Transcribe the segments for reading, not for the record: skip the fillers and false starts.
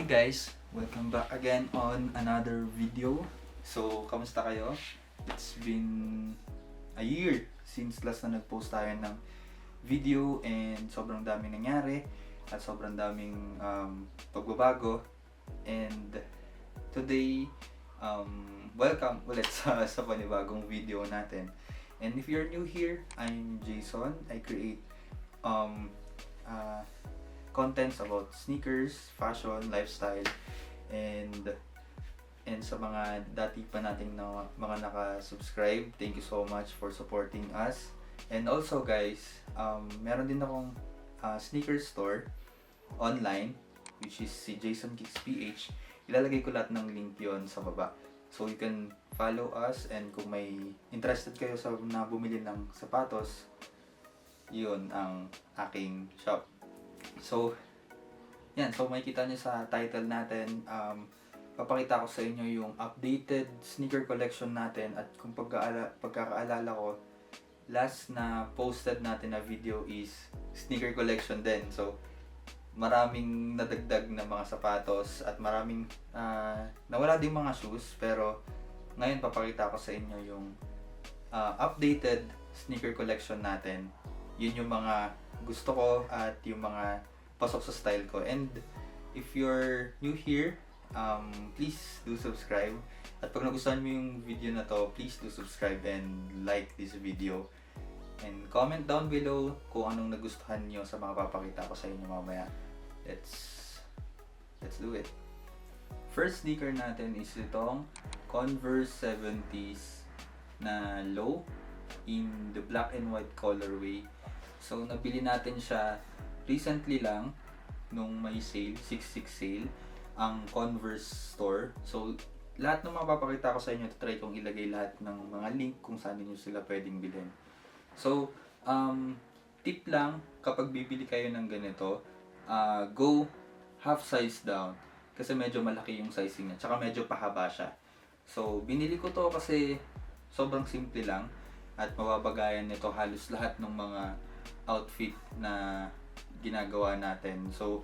guys! Welcome back again on another video. So, kamusta kayo? It's been a year since last na nag-post tayo ng video and sobrang daming nangyari at sobrang daming pagbabago. And today, welcome ulit sa panibagong video natin. And if you're new here, I'm Jason. I create contents about sneakers, fashion, lifestyle, and sa mga dati pa nating mga naka-subscribe, thank you so much for supporting us. And also guys, meron din akong sneaker store online, which is si Jason Kicks PH. Ilalagay ko lahat ng link yon sa baba. So you can follow us, and kung may interested kayo sa na bumili ng sapatos, yun ang aking shop. So, yan. So, makikita nyo sa title natin, papakita ko sa inyo yung updated sneaker collection natin. At kung pagkakaalala ko, last na posted natin na video is sneaker collection din. So, maraming nadagdag na mga sapatos at maraming nawala din mga shoes. Pero, ngayon papakita ko sa inyo yung updated sneaker collection natin. Yun yung mga gusto ko at yung mga pasok sa style ko. And if you're new here, please do subscribe. At pag nagustuhan mo yung video na to, please do subscribe and like this video. And comment down below kung anong nagustuhan nyo sa mga papakita ko sa inyo mamaya. Let's do it. First sneaker natin is itong Converse 70s na low in the black and white colorway. So, nabili natin siya recently lang nung may sale, 6/6 sale, ang Converse store. So, lahat ng mapapakita ko sa inyo, try kong ilagay lahat ng mga link kung saan niyo sila pwedeng bilhin. So, tip lang, kapag bibili kayo ng ganito, go half size down. Kasi medyo malaki yung sizing niya, tsaka medyo pahaba siya. So, binili ko to kasi sobrang simple lang at mababagayan nito halos lahat ng mga outfit na ginagawa natin. So,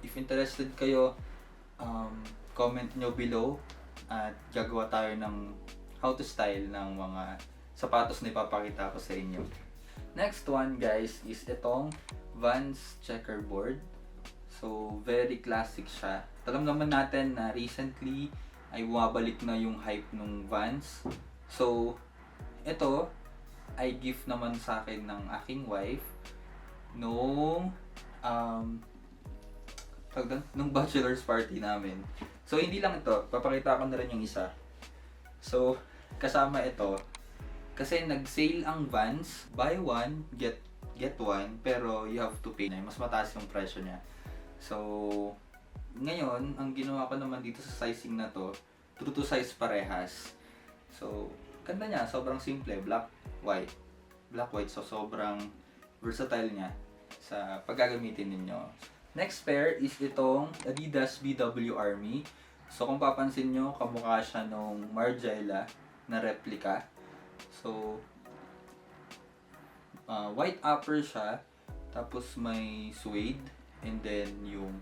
if interested kayo, comment nyo below at gagawa tayo ng how to style ng mga sapatos na ipapakita ko sa inyo. Next one guys is itong Vans checkerboard. So, very classic siya. Alam naman natin na recently ay bumabalik na yung hype ng Vans. So, ito ay gift naman sa akin ng aking wife nung bachelor's party namin. So, hindi lang ito. Papakita ko na rin yung isa. So, kasama ito. Kasi nag-sale ang Vans. Buy one, get one. Pero you have to pay. Mas mataas yung presyo niya. So, ngayon, ang ginawa ko naman dito sa sizing na to, true to size parehas. So, ganda niya. Sobrang simple. Black, white. So, sobrang versatile niya sa paggagamitin ninyo. Next pair is itong Adidas BW Army. So, kung papansin nyo, kamukha siya nung Margiela na replica. So, white upper siya. Tapos may suede. And then yung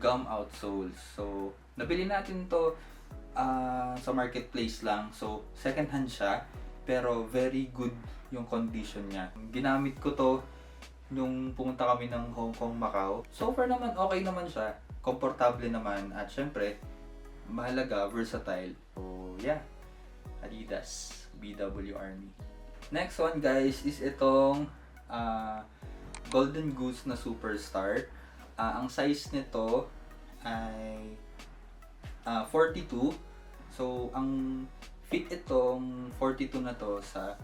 gum outsoles. So, nabili natin to sa marketplace lang. So, second hand siya. Pero very good yung condition niya. Ginamit ko to nung pumunta kami ng Hong Kong, Macau. So far naman, okay naman siya. Komportable naman. At syempre, mahalaga, versatile. So, yeah. Adidas BW Army. Next one guys is itong Golden Goose na Superstar. Ang size nito ay 42. So, ang fit itong 42 na to sa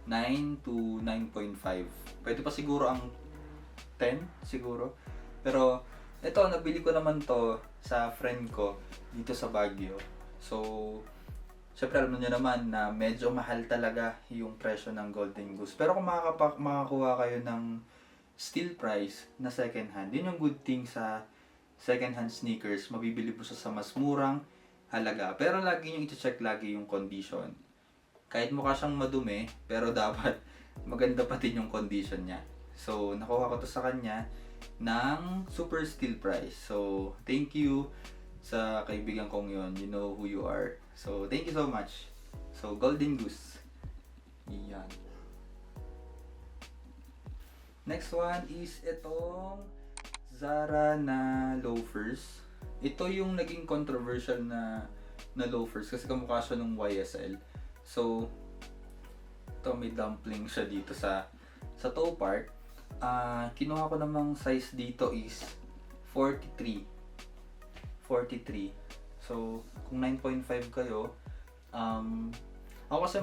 9 to 9.5. Pwede pa siguro ang 10 siguro. Pero ito, nabili ko naman to sa friend ko dito sa Baguio. So, syempre alam niyo naman na medyo mahal talaga yung presyo ng Golden Goose. Pero kung makakuha kayo ng still price na second hand, yun yung good thing sa second hand sneakers. Mabibili mo siya sa mas murang halaga. Pero lagi nyo i-check lagi yung condition. Kahit mukha siyang madumi, pero dapat maganda pa din yung condition niya. So, nakuha ko to sa kanya ng super steal price. So, thank you sa kaibigan kong yon. You know who you are. So, thank you so much. So, Golden Goose. Yan. Next one is itong Zara na loafers. Ito yung naging controversial na loafers kasi kamukha siya ng YSL. So, ito may dumpling siya dito sa toe part. Kinuha ko namang size dito is 43. So, kung 9.5 kayo, ako kasi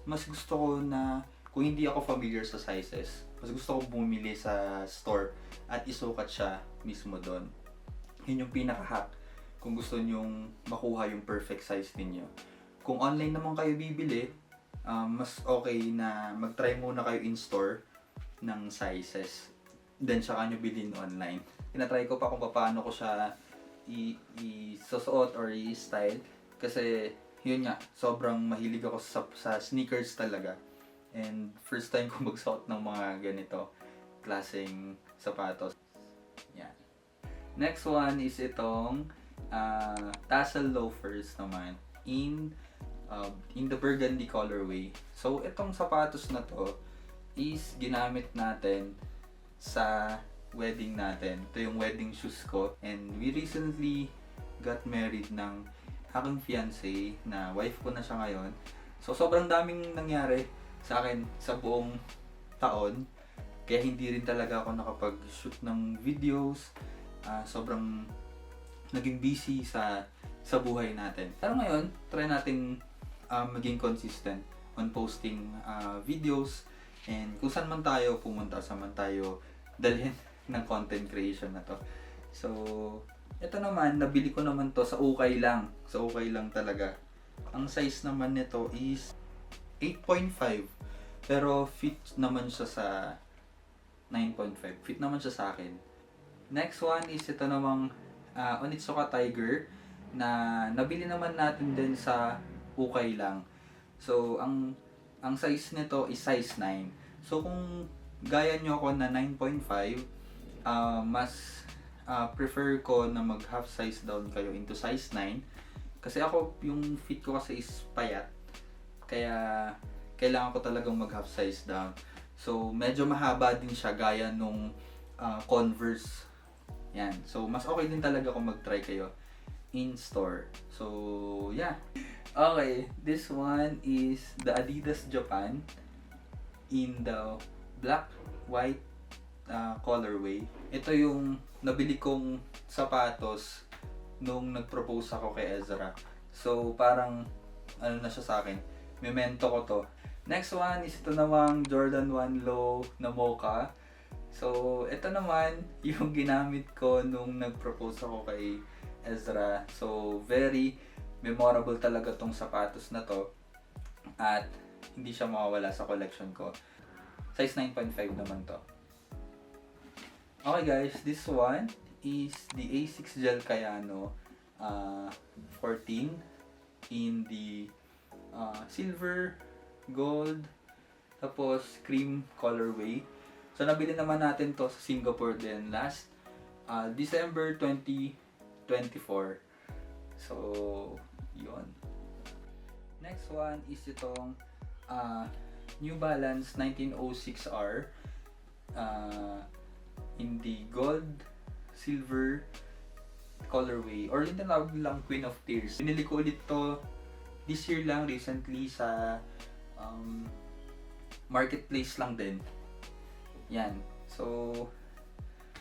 mas gusto ko na kung hindi ako familiar sa sizes, mas gusto ko bumili sa store at isukat siya mismo doon. Yun yung pinaka-hack kung gusto nyong makuha yung perfect size ninyo. Kung online naman kayo bibili, mas okay na mag-try muna kayo in store ng sizes. Then, saka nyo bilhin online. Tinatry ko pa kung paano ko siya i-susuot or i-style. Kasi, yun nga, sobrang mahilig ako sa sneakers talaga. And first time ko magsuot ng mga ganito klaseng sapatos. Yan. Next one is itong tassel loafers naman in the burgundy colorway. So, itong sapatos na to is ginamit natin sa wedding natin. Ito yung wedding shoes ko. And we recently got married ng aking fiancé na wife ko na siya ngayon. So, sobrang daming nangyari sa akin sa buong taon. Kaya hindi rin talaga ako nakapag-shoot ng videos. Sobrang naging busy sa buhay natin. Pero ngayon, try nating maging consistent on posting videos, and kung saan man tayo pumunta, saan man tayo dalhin ng content creation na to. So, ito naman, nabili ko naman to sa ukay lang. Sa ukay lang talaga. Ang size naman nito is 8.5. Pero fit naman siya sa 9.5. Fit naman siya sa akin. Next one is ito namang Onitsuka Tiger na nabili naman natin din sa ukay lang. So, ang size nito is size 9. So, kung gaya nyo ako na 9.5, mas prefer ko na mag half size down kayo into size 9. Kasi ako, yung fit ko kasi is payat. Kaya, kailangan ko talagang mag half size down. So, medyo mahaba din siya gaya nung Converse. Yan. So, mas okay din talaga kung mag-try kayo in store. So, yeah. Okay, this one is the Adidas Japan in the black, white colorway. Ito yung nabili kong sapatos nung nag-propose ako kay Ezra. So, parang, ano na siya sa akin, memento ko to. Next one is ito namang Jordan 1 Low na Mocha. So, ito naman yung ginamit ko nung nag-propose ako kay Ezra. So, very memorable talaga tong sapatos na to. At hindi siya mawawala sa collection ko. Size 9.5 naman to. Okay guys, this one is the A6 Gel Kayano 14 in the silver, gold, tapos cream colorway. So, nabili naman natin to sa Singapore din last December 2024. So, yun. Next one is itong New Balance 1906R in the gold, silver colorway, or yung tinawag lang Queen of Tears. Pinili ko ulit to this year lang, recently sa marketplace lang din. Yan. So,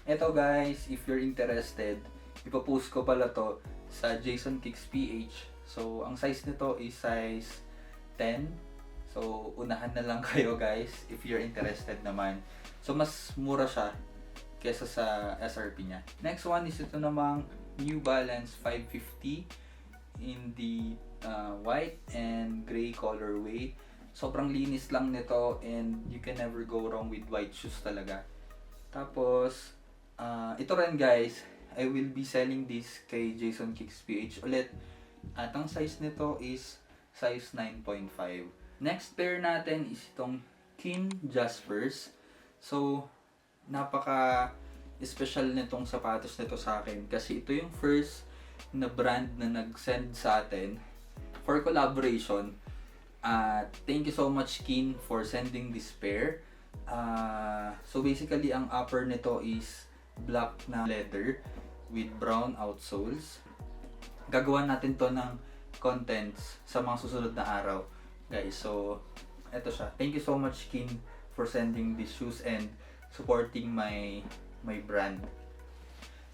eto guys, if you're interested, ipopost ko pala to sa Jason Kicks PH. So, ang size nito is size 10. So, unahan na lang kayo guys if you're interested naman. So, mas mura siya kesa sa SRP niya. Next one is ito namang New Balance 550 in the white and gray colorway. Sobrang linis lang nito and you can never go wrong with white shoes talaga. Tapos, ito rin guys, I will be selling this kay Jason Kicks PH ulit. At ang size nito is size 9.5. Next pair natin is itong Kim Jaspers. So, napaka special nitong sapatos nito sa akin kasi ito yung first na brand na nag-send sa atin for collaboration. Thank you so much, Kin, for sending this pair. So basically, ang upper nito is black na leather with brown outsoles. Gagawa natin to ng contents sa mga susunod na araw, guys. So, eto siya. Thank you so much, Kin, for sending these shoes and supporting my brand.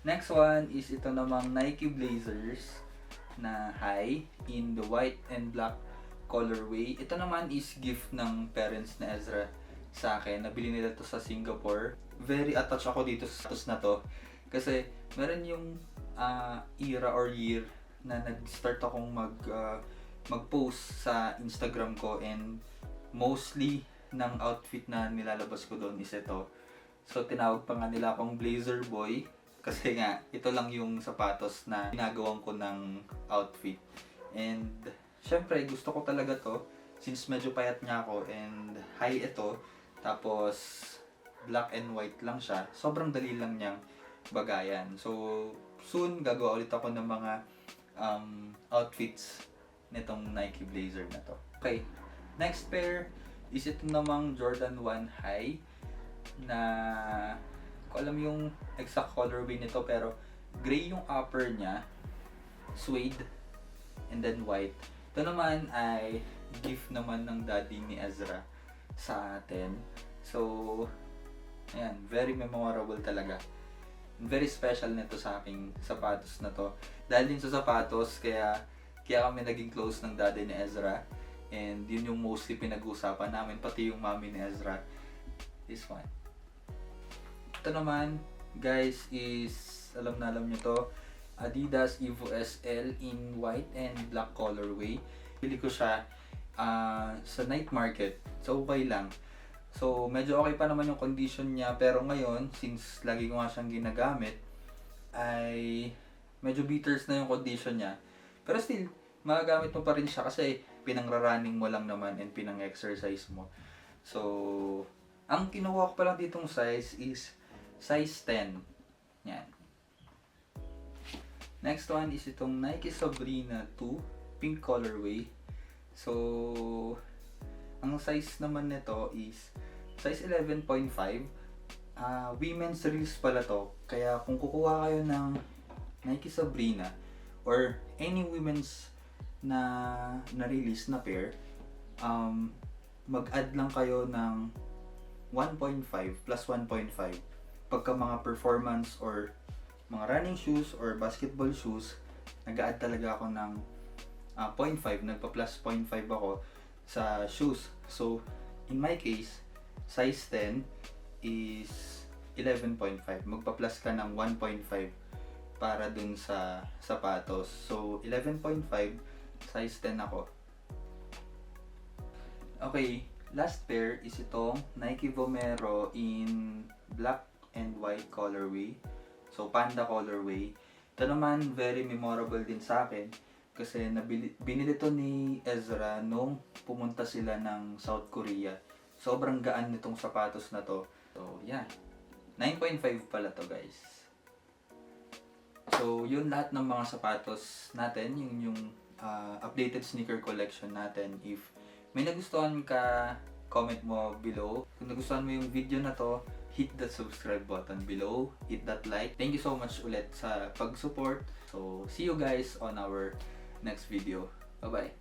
Next one is ito namang Nike Blazers na high in the white and black colorway. Ito naman is gift ng parents na Ezra sa akin. Nabili nila to sa Singapore. Very attached ako dito sa status na to kasi meron yung era or year na nag-start akong mag-post sa Instagram ko, and mostly ng outfit na nilalabas ko doon is ito. So tinawag pa nga nila akong Blazer Boy kasi nga ito lang yung sapatos na ginagawan ko ng outfit. And syempre gusto ko talaga to since medyo payat nga ako, and high ito, tapos black and white lang siya. Sobrang dali lang niyang bagayan. So soon gagawa ulit ako ng mga outfits nitong Nike Blazer na to. Okay, next pair is ito namang Jordan 1 High na ko alam yung exact colorway nito, pero gray yung upper niya, suede, and then white. Ito naman ay gift naman ng daddy ni Ezra sa atin. So, ayan, very memorable talaga. Very special nito sa aking sapatos na to. Dahil din sa sapatos, kaya kami naging close ng daddy ni Ezra. And yun yung mostly pinag-uusapan namin, pati yung mami ni Ezra. This one. Ito naman, guys, is alam nyo to, Adidas Evo SL in white and black colorway. Pili ko siya sa night market. So okay lang. So medyo okay pa naman yung condition niya, pero ngayon, since lagi ko nga siyang ginagamit, ay medyo bitters na yung condition niya. Pero still, magagamit mo pa rin siya kasi pinangrarunning mo lang naman and pinang-exercise mo. So, ang kinuha ko pa lang ditong size is size 10. Yan. Next one is itong Nike Sabrina 2 pink colorway. So, ang size naman nito is size 11.5. Women's release pala to. Kaya kung kukuha kayo ng Nike Sabrina or any women's na release na pair, mag-add lang kayo ng 1.5 plus 1.5 pagka mga performance or mga running shoes or basketball shoes. Nag-add talaga ako ng 0.5, nagpa-plus 0.5 ako sa shoes. So in my case, size 10 is 11.5, magpa-plus ka ng 1.5 para dun sa sapatos. So 11.5, size 10 ako. Okay, last pair is itong Nike Vomero in black and white colorway. So panda colorway. Ito naman very memorable din sa akin kasi binili to ni Ezra nung pumunta sila ng South Korea. Sobrang gaan nitong sapatos na to. So yeah, 9.5 pala to, guys. So yun lahat ng mga sapatos natin, yung updated sneaker collection natin. If may nagustuhan ka, comment mo below. Kung nagustuhan mo yung video na to, hit that subscribe button below, hit that like. Thank you so much ulit sa pag-support. So see you guys on our next video. Bye bye.